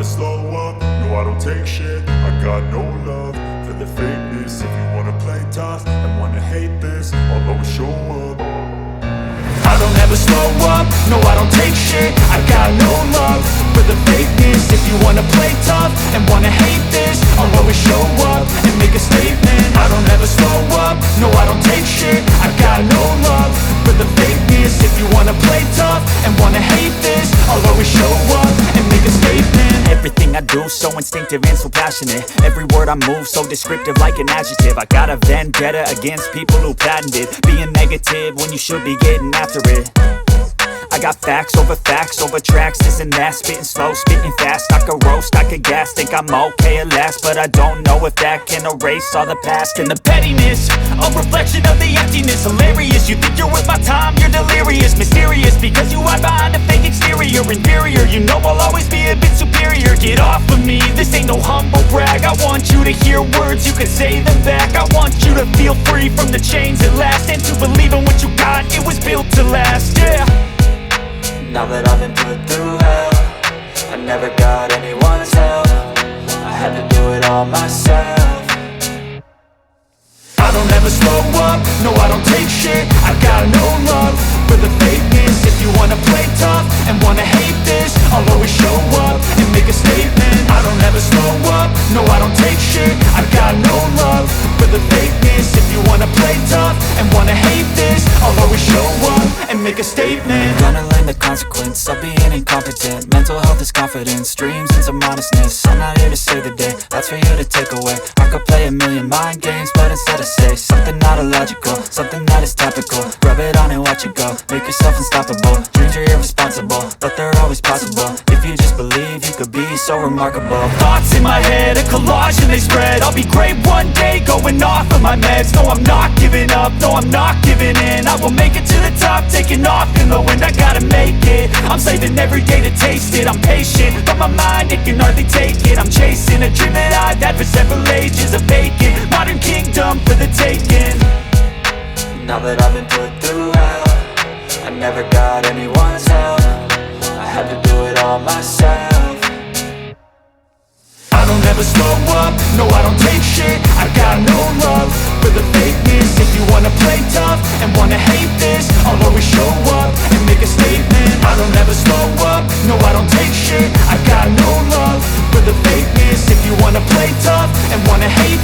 slow up, no I don't take shit. I got no love for the fakeness. If you wanna play tough and wanna hate this, I'll always show up. I don't ever slow up, no I don't take shit. I got no love for the fakeness. If you wanna play tough and wanna hate this, I'll always show up and make a statement. I don't ever slow up, no I don't take shit. I got no love for the fakeness. If you wanna play tough and wanna hate this, I'll always show up and make a statement. Everything I do so instinctive and so passionate. Every word I move so descriptive like an adjective. I got a vendetta against people who patented being negative when you should be getting after it. I got facts over tracks, this and that. Spitting slow, spitting fast, I could roast, I could gas. Think I'm okay at last, but I don't know if that can erase all the past. And the pettiness, a reflection of the emptiness. Hilarious, you think you're worth my time, you're delirious. Mysterious, because you hide behind a fake exterior. Inferior, you know I'll always be a bit superior. Get off of me, this ain't no humble brag. I want you to hear words, you can say them back. I want you to feel free from the chains at last, and to believe in what you got, it was built to last, yeah. Now that I've been put through hell, I never got anyone's help. I had to do it all myself. I don't ever slow up, no I don't take shit. I got no love for the fakeness. If you wanna play tough and wanna hate this, I'll always show up and make a statement. I don't ever slow up, no I don't take shit. I got no love for the fakeness. If you wanna play tough and wanna hate this, I'll always show up and make a statement. Gonna learn the consequence of being incompetent. Mental health is confidence, dreams and some honestness. I'm not here to save the day, that's for you to take away. I could play a million mind games, but instead I say something not illogical, something that is topical. Rub it on and watch it go, make yourself unstoppable. Dreams are irresponsible, but they're always possible. If you just believe, you could be so remarkable. Thoughts in my head, a collage and they spread. I'll be great one day, going off of my meds. No, I'm not giving up, no, I'm not giving in. I will make it to the top, taking off in the wind. I gotta make it, I'm saving every day to taste it. I'm patient, but my mind, it can hardly take it. I'm chasing a dream that I've had for several ages. A vacant, modern kingdom for the taking. Now that I've been put through hell, I never got anyone's help. I had to do it all myself. I don't ever slow up, no I don't take shit. I got no love for the fakeness. If you wanna play tough and wanna hate this, I'll always show up and make a statement. I don't ever slow up, no I don't take shit. I got no love for the fakeness. If you wanna play tough and wanna hate